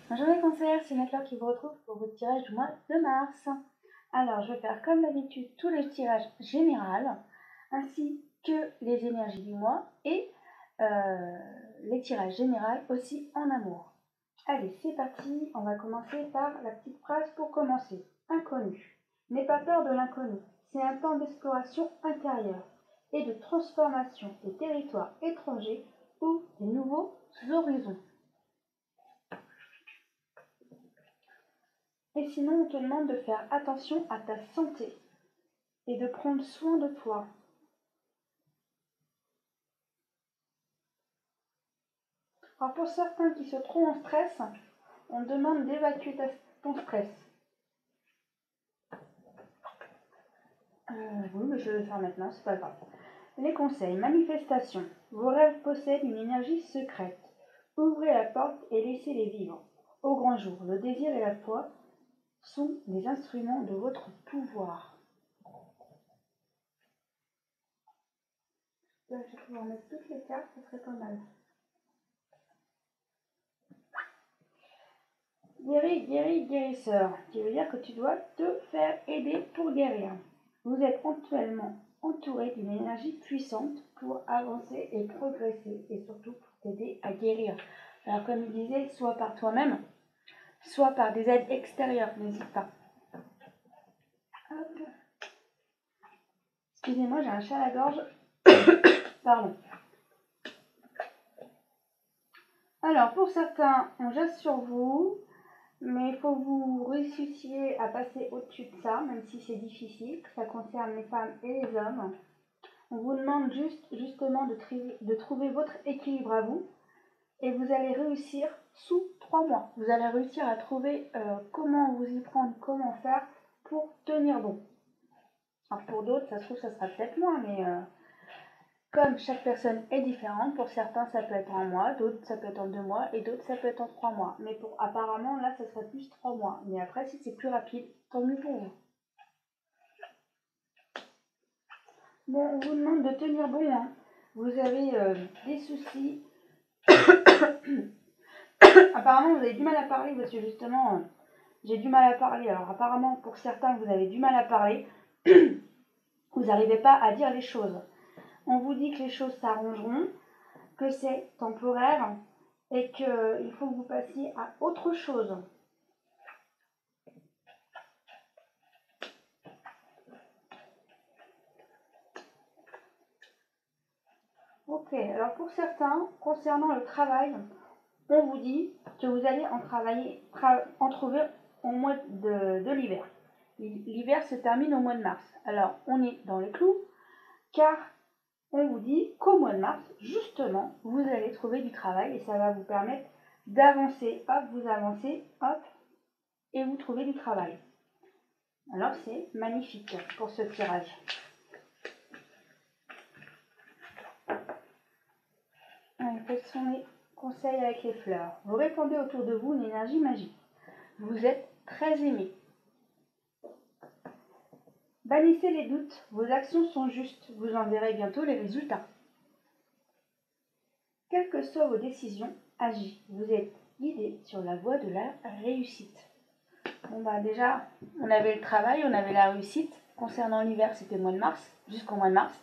Bonjour les cancers, c'est Nathalie qui vous retrouve pour votre tirage du mois de mars. Alors, je vais faire comme d'habitude tous les tirages généraux, ainsi que les énergies du mois et les tirages généraux aussi en amour. Allez, c'est parti, on va commencer par la petite phrase pour commencer. Inconnu. N'aie pas peur de l'inconnu, c'est un temps d'exploration intérieure et de transformation des territoires étrangers ou des nouveaux horizons. Et sinon, on te demande de faire attention à ta santé et de prendre soin de toi. Alors pour certains qui se trouvent en stress, on demande d'évacuer ton stress. Oui, mais je vais le faire maintenant, c'est pas grave. Les conseils, manifestation. Vos rêves possèdent une énergie secrète. Ouvrez la porte et laissez-les vivre. Au grand jour, le désir et la foi sont des instruments de votre pouvoir. Là, je vais pouvoir mettre toutes les cartes, ce serait pas mal. Guérisseur, qui veut dire que tu dois te faire aider pour guérir. Vous êtes actuellement entouré d'une énergie puissante pour avancer et progresser, et surtout pour t'aider à guérir. Alors comme il disait, soit par toi-même, soit par des aides extérieures, n'hésite pas. Hop. Excusez-moi, j'ai un chat à la gorge. Pardon. Alors pour certains, on jette sur vous. Mais il faut que vous réussissiez à passer au-dessus de ça, même si c'est difficile, que ça concerne les femmes et les hommes. On vous demande justement de trouver votre équilibre à vous, et vous allez réussir sous 3 mois. Vous allez réussir à trouver comment vous y prendre, comment faire pour tenir bon. Alors pour d'autres, ça se trouve, ça sera peut-être moins, mais comme chaque personne est différente, pour certains ça peut être en 1 mois, d'autres ça peut être en 2 mois et d'autres ça peut être en 3 mois. Mais apparemment là ça serait plus 3 mois. Mais après si c'est plus rapide, tant mieux pour vous. Bon, on vous demande de tenir bon, hein. Vous avez des soucis. Apparemment vous avez du mal à parler parce que justement j'ai du mal à parler. Alors apparemment pour certains vous avez du mal à parler. Vous n'arrivez pas à dire les choses. On vous dit que les choses s'arrangeront, que c'est temporaire et qu'il faut que vous passiez à autre chose. Ok, alors pour certains, concernant le travail, on vous dit que vous allez en trouver au mois de l'hiver. L'hiver se termine au mois de mars. Alors on est dans les clous car on vous dit qu'au mois de mars, justement, vous allez trouver du travail et ça va vous permettre d'avancer. Hop, vous avancez, hop, et vous trouvez du travail. Alors c'est magnifique pour ce tirage. Allez, quels sont les conseils avec les fleurs? Vous répandez autour de vous une énergie magique. Vous êtes très aimé. Bannissez les doutes, vos actions sont justes, vous en verrez bientôt les résultats. Quelles que soient vos décisions, agissez, vous êtes guidé sur la voie de la réussite. Bon bah déjà, on avait le travail, on avait la réussite. Concernant l'hiver, c'était le mois de mars, jusqu'au mois de mars.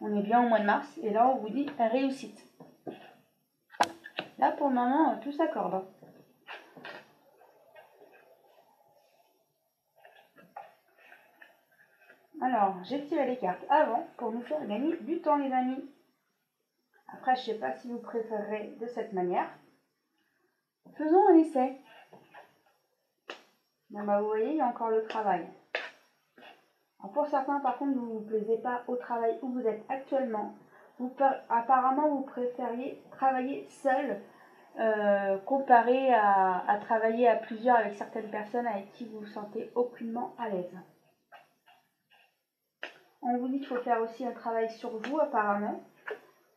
On est bien au mois de mars, et là on vous dit réussite. Là pour le moment, tout s'accorde. Alors, j'ai tiré les cartes avant pour nous faire gagner du temps, les amis. Après, je ne sais pas si vous préférez de cette manière. Faisons un essai. Bon, bah, vous voyez, il y a encore le travail. Alors, pour certains, par contre, vous ne vous plaisez pas au travail où vous êtes actuellement. Apparemment, vous préfériez travailler seul comparé à travailler à plusieurs avec certaines personnes avec qui vous vous sentez aucunement à l'aise. On vous dit qu'il faut faire aussi un travail sur vous apparemment.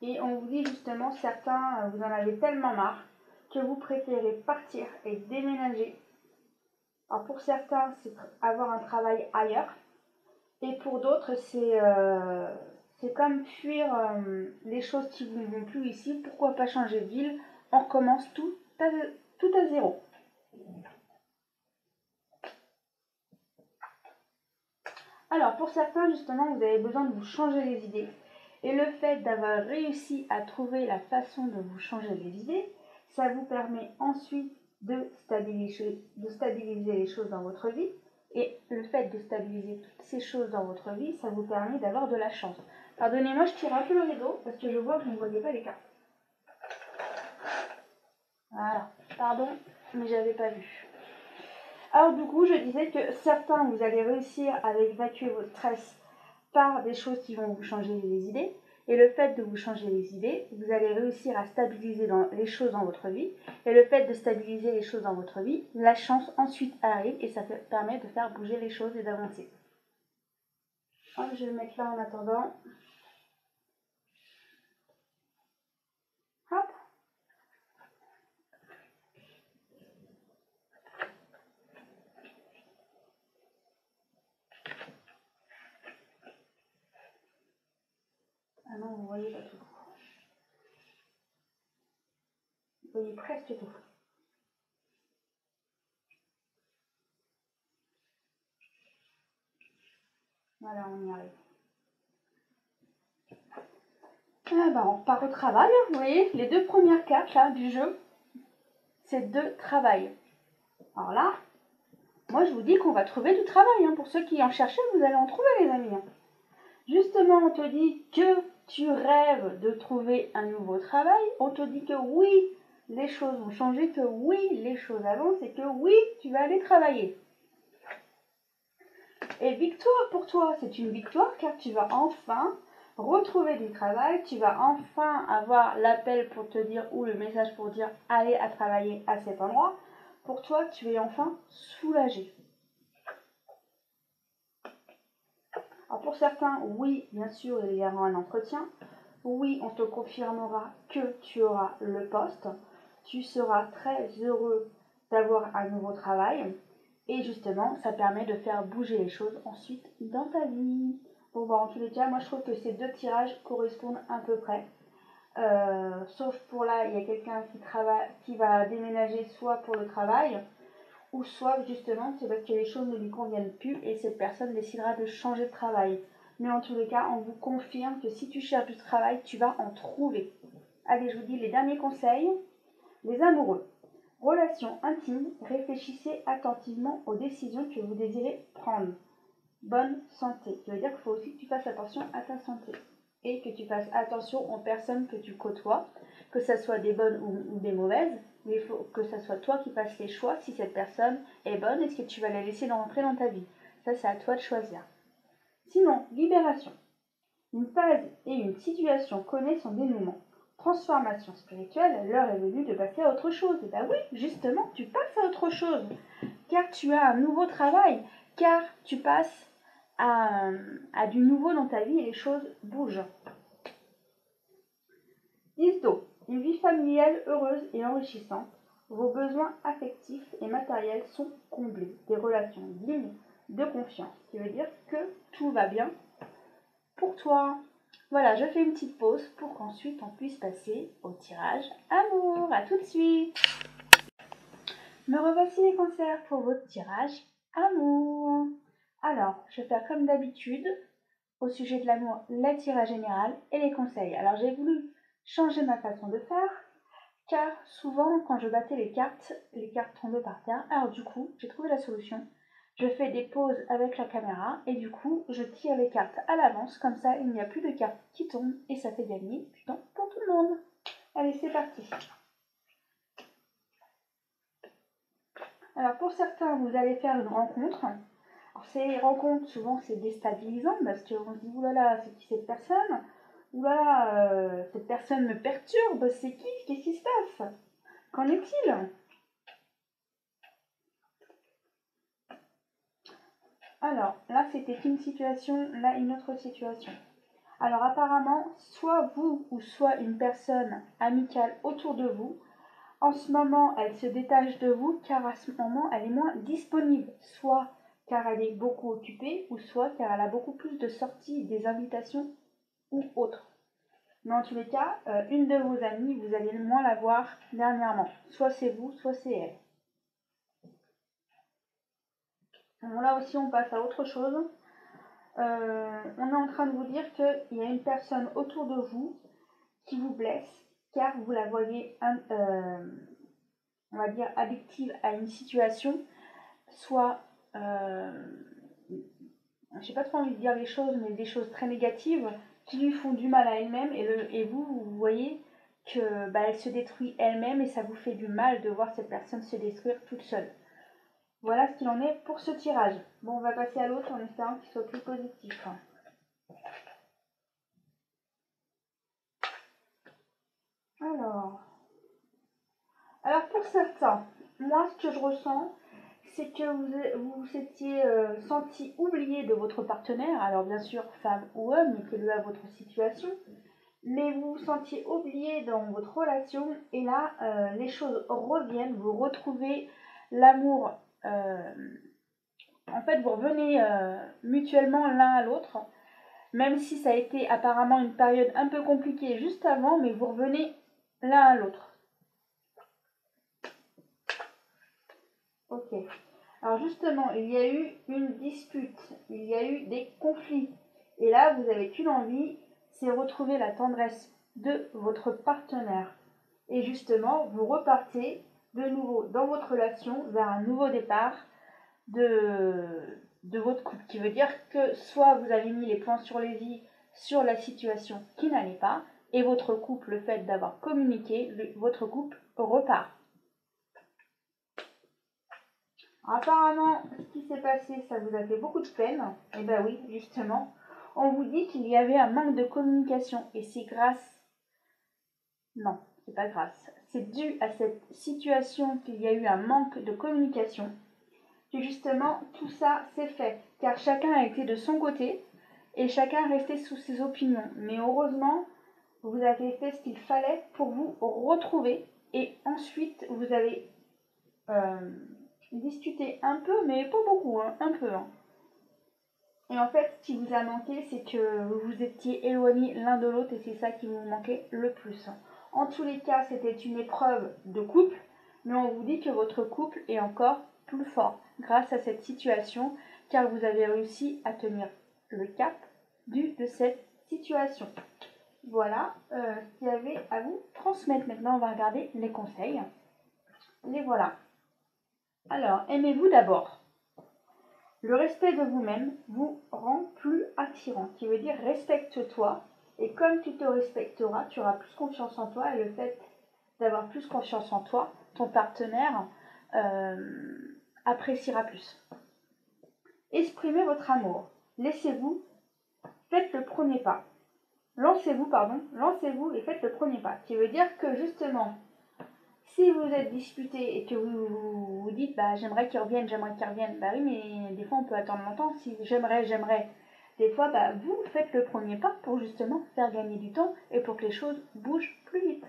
Et on vous dit justement, certains, vous en avez tellement marre que vous préférez partir et déménager. Alors pour certains, c'est avoir un travail ailleurs. Et pour d'autres, c'est comme fuir les choses qui ne vont plus ici. Pourquoi pas changer de ville? On recommence tout à zéro. certains, justement, vous avez besoin de vous changer les idées. Et le fait d'avoir réussi à trouver la façon de vous changer les idées, ça vous permet ensuite de stabiliser les choses dans votre vie. Et le fait de stabiliser toutes ces choses dans votre vie, ça vous permet d'avoir de la chance. Pardonnez-moi, je tire un peu le rideau parce que je vois que vous ne voyez pas les cartes. Voilà, pardon, mais j'avais pas vu. Alors du coup, je disais que certains, vous allez réussir à évacuer votre stress par des choses qui vont vous changer les idées. Et le fait de vous changer les idées, vous allez réussir à stabiliser les choses dans votre vie. Et le fait de stabiliser les choses dans votre vie, la chance ensuite arrive et ça permet de faire bouger les choses et d'avancer. Hop, je vais le mettre là en attendant. Hop. Ah non, vous voyez pas tout. Vous voyez presque tout. Voilà, on y arrive. Ah bah, on repart au travail. Vous voyez, les deux premières cartes là, du jeu, c'est de travail. Alors là, moi je vous dis qu'on va trouver du travail. Hein. Pour ceux qui en cherchaient, vous allez en trouver, les amis. Hein. Justement, on te dit que tu rêves de trouver un nouveau travail. On te dit que oui, les choses vont changer, que oui, les choses avancent et que oui, tu vas aller travailler. Et victoire pour toi, c'est une victoire car tu vas enfin retrouver du travail, tu vas enfin avoir l'appel pour te dire ou le message pour dire allez à travailler à cet endroit. Pour toi, tu es enfin soulagé. Alors pour certains, oui, bien sûr, il y aura un entretien. Oui, on te confirmera que tu auras le poste. Tu seras très heureux d'avoir un nouveau travail. Et justement, ça permet de faire bouger les choses ensuite dans ta vie. Bon, bah, en tous les cas, moi je trouve que ces deux tirages correspondent à peu près. Sauf pour là, il y a quelqu'un qui va déménager soit pour le travail, ou soit justement c'est parce que les choses ne lui conviennent plus et cette personne décidera de changer de travail. Mais en tous les cas, on vous confirme que si tu cherches du travail, tu vas en trouver. Allez, je vous dis les derniers conseils. Les amoureux. Relations intimes, réfléchissez attentivement aux décisions que vous désirez prendre. Bonne santé. Ça veut dire qu'il faut aussi que tu fasses attention à ta santé. Et que tu fasses attention aux personnes que tu côtoies, que ce soit des bonnes ou des mauvaises. Mais il faut que ce soit toi qui fasses les choix. Si cette personne est bonne, est-ce que tu vas la laisser rentrer dans ta vie? Ça, c'est à toi de choisir. Sinon, libération. Une phase et une situation connaît son dénouement. Transformation spirituelle, l'heure est venue de passer à autre chose. Et bien oui, justement, tu passes à autre chose. Car tu as un nouveau travail, car tu passes à du nouveau dans ta vie et les choses bougent. 10 d'eau. Une vie familiale heureuse et enrichissante. Vos besoins affectifs et matériels sont comblés. Des relations dignes de confiance. Ce qui veut dire que tout va bien pour toi. Voilà, je fais une petite pause pour qu'ensuite on puisse passer au tirage amour. À tout de suite. Me revoici les cancers pour votre tirage amour. Alors, je vais faire comme d'habitude au sujet de l'amour, le tirage général et les conseils. Alors, j'ai voulu changer ma façon de faire car souvent quand je battais les cartes tombaient par terre. Alors du coup, j'ai trouvé la solution. Je fais des pauses avec la caméra et du coup, je tire les cartes à l'avance. Comme ça, il n'y a plus de cartes qui tombent et ça fait gagner du temps pour tout le monde. Allez, c'est parti. Alors pour certains, vous allez faire une rencontre. Alors ces rencontres, souvent, c'est déstabilisant parce qu'on se dit, oulala, c'est qui cette personne? Oulala, cette personne me perturbe, c'est qui? Qu'est-ce qui se passe? Qu'en est-il? Alors, là, c'était une situation, là, une autre situation. Alors, apparemment, soit vous ou soit une personne amicale autour de vous, en ce moment, elle se détache de vous car à ce moment, elle est moins disponible. Soit car elle est beaucoup occupée ou soit car elle a beaucoup plus de sorties, des invitations ou autres. Mais en tous les cas, une de vos amies, vous allez moins la voir dernièrement. Soit c'est vous, soit c'est elle. Bon, là aussi, on passe à autre chose. on est en train de vous dire qu'il y a une personne autour de vous qui vous blesse, car vous la voyez, on va dire, addictive à une situation, soit, j'ai pas trop envie de dire les choses, mais des choses très négatives qui lui font du mal à elle-même, et vous voyez que elle se détruit elle-même, et ça vous fait du mal de voir cette personne se détruire toute seule. Voilà ce qu'il en est pour ce tirage. Bon, on va passer à l'autre en espérant qu'il soit plus positif. Alors pour certains, moi ce que je ressens, c'est que vous vous étiez senti oublié de votre partenaire, alors bien sûr femme ou homme, mettez-le à votre situation, mais vous vous sentiez oublié dans votre relation, et là les choses reviennent, vous retrouvez l'amour, en fait vous revenez mutuellement l'un à l'autre, même si ça a été apparemment une période un peu compliquée juste avant, mais vous revenez l'un à l'autre. Ok. Alors justement, il y a eu une dispute, il y a eu des conflits. Et là, vous n'avez qu'une envie, c'est retrouver la tendresse de votre partenaire. Et justement, vous repartez de nouveau dans votre relation vers un nouveau départ de votre couple. Qui veut dire que soit vous avez mis les points sur les i sur la situation qui n'allait pas, et votre couple, le fait d'avoir communiqué, votre couple repart. Apparemment, ce qui s'est passé, ça vous a fait beaucoup de peine. Eh bien oui, justement. On vous dit qu'il y avait un manque de communication. Et c'est grâce... Non, c'est pas grâce. C'est dû à cette situation qu'il y a eu un manque de communication que justement tout ça s'est fait. Car chacun a été de son côté et chacun restait sous ses opinions. Mais heureusement, vous avez fait ce qu'il fallait pour vous retrouver. Et ensuite, vous avez... discuter un peu, mais pas beaucoup, hein, un peu. Hein. Et en fait, ce qui vous a manqué, c'est que vous vous étiez éloignés l'un de l'autre, et c'est ça qui vous manquait le plus. En tous les cas, c'était une épreuve de couple, mais on vous dit que votre couple est encore plus fort grâce à cette situation, car vous avez réussi à tenir le cap de cette situation. Voilà ce qu'il y avait à vous transmettre. Maintenant, on va regarder les conseils. Les voilà. Alors, aimez-vous d'abord. Le respect de vous-même vous rend plus attirant, qui veut dire respecte-toi, et comme tu te respecteras, tu auras plus confiance en toi, et le fait d'avoir plus confiance en toi, ton partenaire appréciera plus. Exprimez votre amour. Laissez-vous, faites le premier pas. Lancez-vous et faites le premier pas, qui veut dire que justement, si vous êtes disputé et que vous dites j'aimerais qu'il revienne, bah oui, mais des fois on peut attendre longtemps. Si j'aimerais, des fois vous faites le premier pas pour justement faire gagner du temps et pour que les choses bougent plus vite.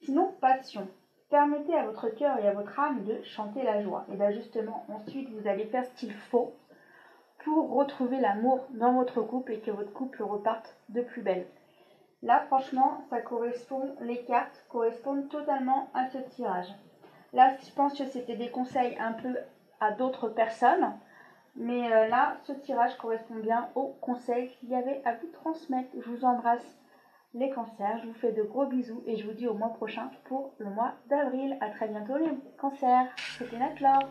Sinon, passion. Permettez à votre cœur et à votre âme de chanter la joie. Et bien justement, ensuite vous allez faire ce qu'il faut pour retrouver l'amour dans votre couple et que votre couple reparte de plus belle. Là, franchement, les cartes correspondent totalement à ce tirage. Là, je pense que c'était des conseils un peu à d'autres personnes. Mais là, ce tirage correspond bien aux conseils qu'il y avait à vous transmettre. Je vous embrasse les cancers. Je vous fais de gros bisous et je vous dis au mois prochain pour le mois d'avril. À très bientôt les cancers. C'était Nat Laure.